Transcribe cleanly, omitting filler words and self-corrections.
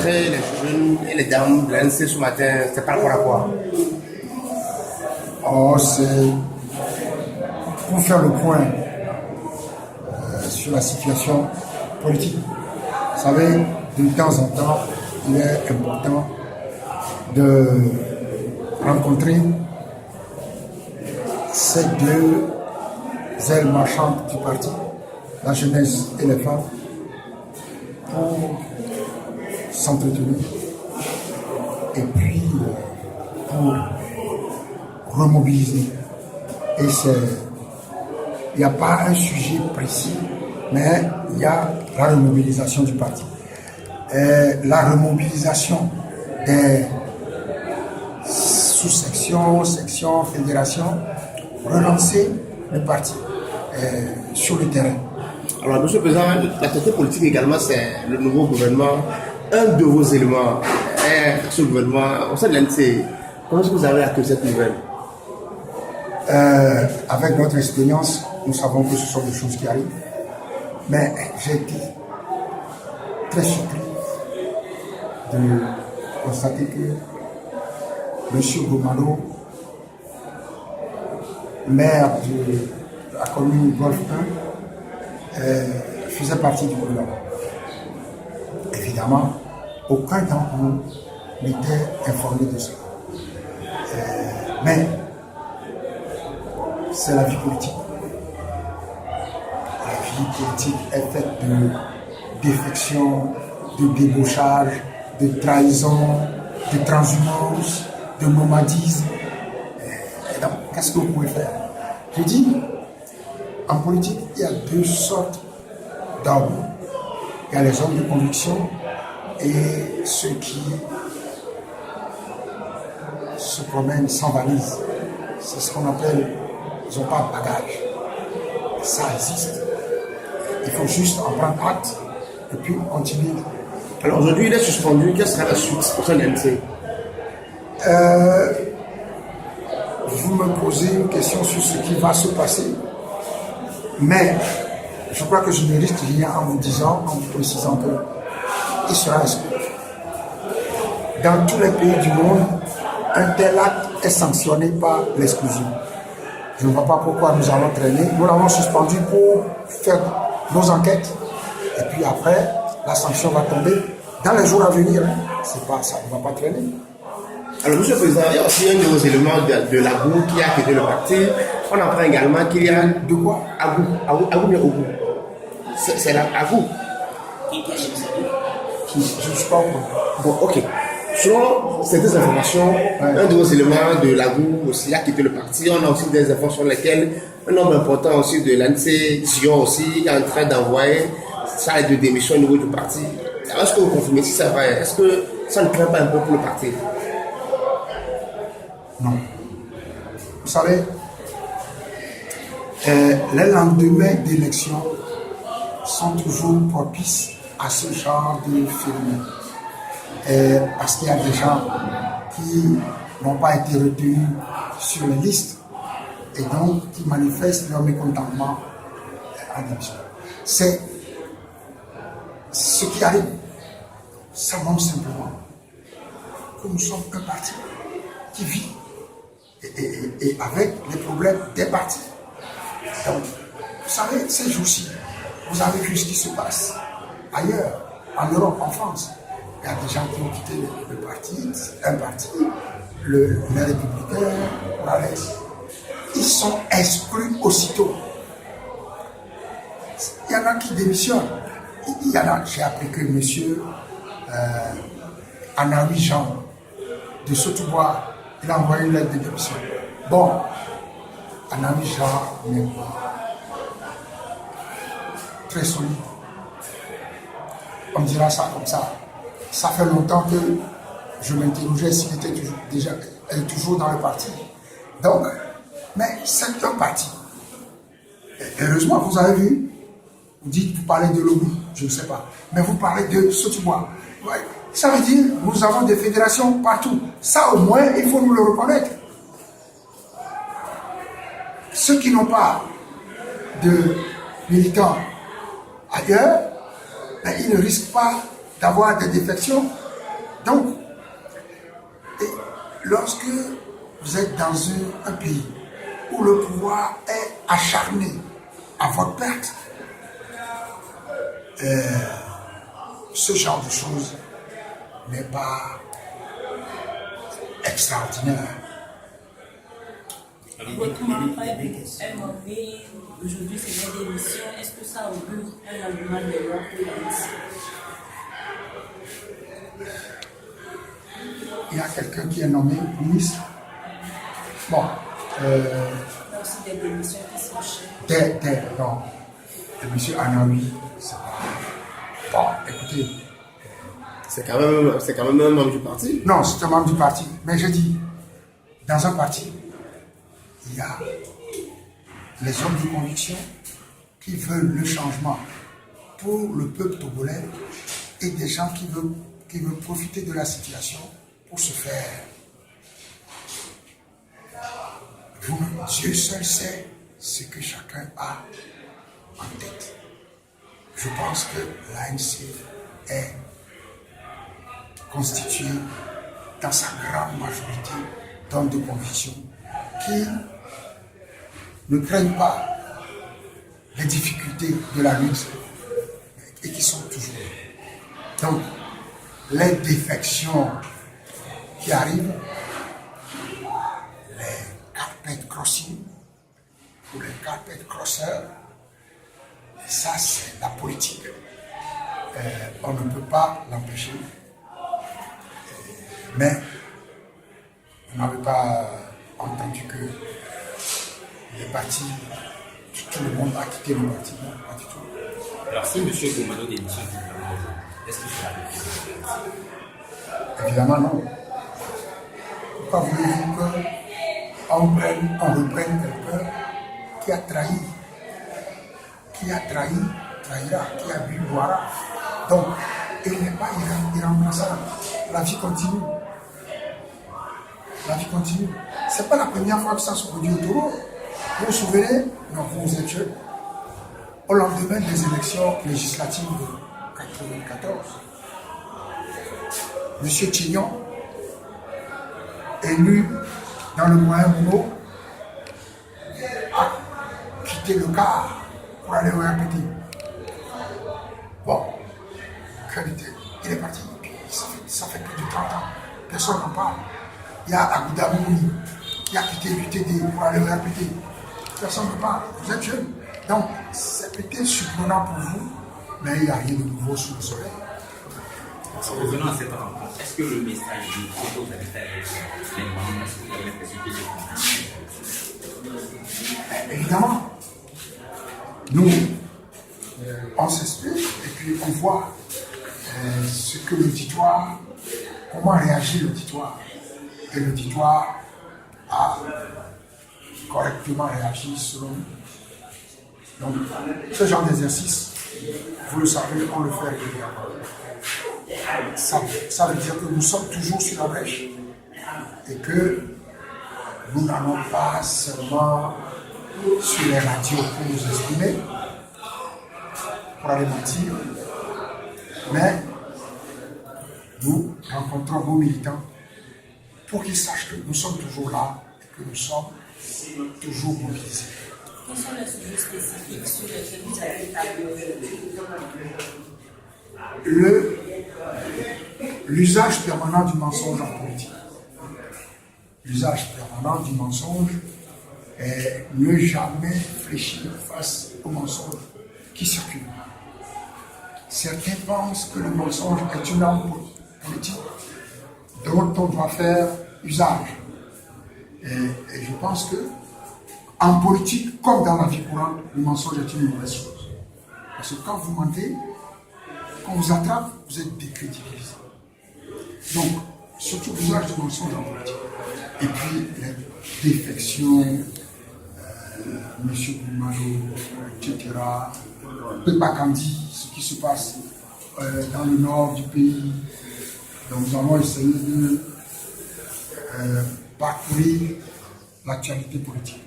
rencontré les jeunes et les dames de l'ANC ce matin, c'est par rapport à quoi? Oh, c'est pour faire le point sur la situation politique. Vous savez, de temps en temps, il est important de rencontrer ces deux ailes marchandes du parti, la jeunesse et les femmes, pour s'entretenir et puis pour remobiliser. Et il n'y a pas un sujet précis, mais il y a la remobilisation du parti. Et la remobilisation des sous-sections, sections, fédérations, relancer le parti sur le terrain. Alors, Monsieur le Président, l'actualité politique également, c'est le nouveau gouvernement. Un de vos éléments est ce gouvernement. Au sein de l'ANC, comment est-ce que vous avez accueilli cette nouvelle? Avec notre expérience, nous savons que ce sont des choses qui arrivent. Mais j'ai été très surpris de constater que M. Gomalo, maire de la commune Golfe 1, faisait partie du gouvernement. Évidemment, aucun d'entre nous n'était informé de ça. Mais c'est la vie politique. La vie politique est faite de défection, de débauchage, de trahison, de transhumance, de nomadisme. Et donc, qu'est-ce que vous pouvez faire? Je dis, en politique, il y a deux sortes d'hommes. Il y a les hommes de conviction et ceux qui se promènent sans valise. C'est ce qu'on appelle, ils n'ont pas de bagage. Ça existe. Il faut juste en prendre acte et puis continuer. Alors aujourd'hui, il est suspendu. Quelle sera la suite au sein de l'ANC? Vous me posez une question sur ce qui va se passer, mais je crois que je ne risque rien en vous disant, en vous précisant qu'il sera exclu. Dans tous les pays du monde, un tel acte est sanctionné par l'exclusion. Je ne vois pas pourquoi nous allons traîner. Nous l'avons suspendu pour faire nos enquêtes. Et puis après, la sanction va tomber dans les jours à venir. C'est pas, ça ne va pas traîner. Alors, Monsieur le Président, il y a aussi un de vos éléments de l'AGU qui a quitté le parti. On apprend également qu'il y a... De quoi? AGU bien au bout. C'est la AGU. Je ne suis pas au courant. Bon, ok. Selon certaines informations, un de vos éléments de l'AGU aussi a quitté le parti. On a aussi des informations sur lesquelles un homme important aussi de l'ANC, Sion aussi, est en train d'envoyer sa lettre de démission au niveau du parti. Alors, est-ce que vous confirmez si ça va? Est-ce que ça ne craint pas un peu pour le parti? Non. Vous savez, les lendemains d'élections sont toujours propices à ce genre de phénomène. Parce qu'il y a des gens qui n'ont pas été retenus sur les listes et donc qui manifestent leur mécontentement en élection. C'est ce qui arrive. Ça montre simplement que nous sommes un parti qui vit et avec les problèmes des partis. Donc, vous savez, ces jours-ci, vous avez vu ce qui se passe ailleurs, en Europe, en France. Il y a des gens qui ont quitté le parti, un parti, les Républicains, ils sont exclus aussitôt. Il y en a qui démissionnent. Il y en a, j'ai appris que monsieur Anawi Jean de Sotoubois, il a envoyé une lettre de démission. Bon, Anawi Jean n'est pas très solide. On dira ça comme ça. Ça fait longtemps que je m'interrogeais s'il était toujours dans le parti. Donc, mais c'est un parti. Et heureusement, vous avez vu, vous parlez de l'ONU, je ne sais pas, mais vous parlez de Sotoubois. Ouais. Ça veut dire que nous avons des fédérations partout. Ça, au moins, il faut nous le reconnaître. Ceux qui n'ont pas de militants ailleurs, ben, ils ne risquent pas d'avoir des défections Donc, lorsque vous êtes dans un pays où le pouvoir est acharné à votre perte, ce genre de choses n'est pas extraordinaire. Votre mandat est mauvais, aujourd'hui c'est une démission. Est-ce que ça augure un engouement de loi pour la mission? Il y a quelqu'un qui est nommé ministre. Bon. Il y a aussi des démissions qui sont chères. Non. Le monsieur Anaoui, c'est pas. Bon, écoutez. C'est quand même un membre du parti. Non, c'est un membre du parti. Mais je dis, dans un parti, il y a les hommes de conviction qui veulent le changement pour le peuple togolais et des gens qui veulent profiter de la situation pour se faire. Dieu seul sait ce que chacun a en tête. Je pense que l'ANC est constituée dans sa grande majorité d'hommes de conviction qui ne craignent pas les difficultés de la lutte et qui sont toujours là. Donc, les défections qui arrivent, les carpet crossing ou les carpet crossers, ça c'est la politique. On ne peut pas l'empêcher. Mais vous n'avez pas entendu que les partis, tout le monde a quitté le parti, non, pas du tout. Alors si M. Goumano démissionne, est-ce qu'il sera définitif? Évidemment non. Pourquoi voulez-vous qu'on reprenne quelqu'un qui a trahi? Qui a trahi, trahira, qui a bu, boira. Donc, il n'est pas irremplaçable. La vie continue. La vie continue. Ce n'est pas la première fois que ça se produit au Togo. Vous vous souvenez? Non, vous êtes jeune. Au lendemain des élections législatives de 1994, M. Tignon, élu dans le moyen Mono, a quitté le car pour aller au RPT. Bon, il est parti. Ça fait plus de 30 ans. Personne n'en parle. Il y a Agouda Mouni qui a quitté l'UTD pour aller au RPT. Personne ne parle. Vous êtes jeune. Donc, c'est peut-être surprenant pour vous, mais il n'y a rien de nouveau sous le soleil. Revenons à cette rencontre. Est-ce que le message du que vous avez fait avec les membres, est-ce que vous avez l'impression qu'il est Évidemment, nous, on s'explique et puis on voit ce que l'auditoire, comment réagit l'auditoire. Et l'auditoire a correctement réagi selon nous. Donc, ce genre d'exercice, vous le savez, on le fait régulièrement. Ça veut dire que nous sommes toujours sur la brèche et que nous n'allons pas seulement sur les radios pour nous exprimer, pour aller mentir, mais nous rencontrons nos militants pour qu'ils sachent que nous sommes toujours là et que nous sommes toujours mobilisés. Quels sont les sujets spécifiques sur lesquels vous avez établi aujourd'hui? L'usage permanent du mensonge en politique. L'usage permanent du mensonge est ne jamais fléchir face au mensonge qui circule. Certains pensent que le mensonge est une arme politique dont on doit faire usage. Et je pense que en politique, comme dans la vie courante, le mensonge est une mauvaise chose. Parce que quand vous mentez, quand on vous attrape, vous êtes décrédibilisé. Donc, surtout l'usage du mensonge en politique. Et puis, les défections, M. Goumano, etc., Pepa Kandi, ce qui se passe dans le nord du pays. Donc, nous allons essayer de parcourir l'actualité politique.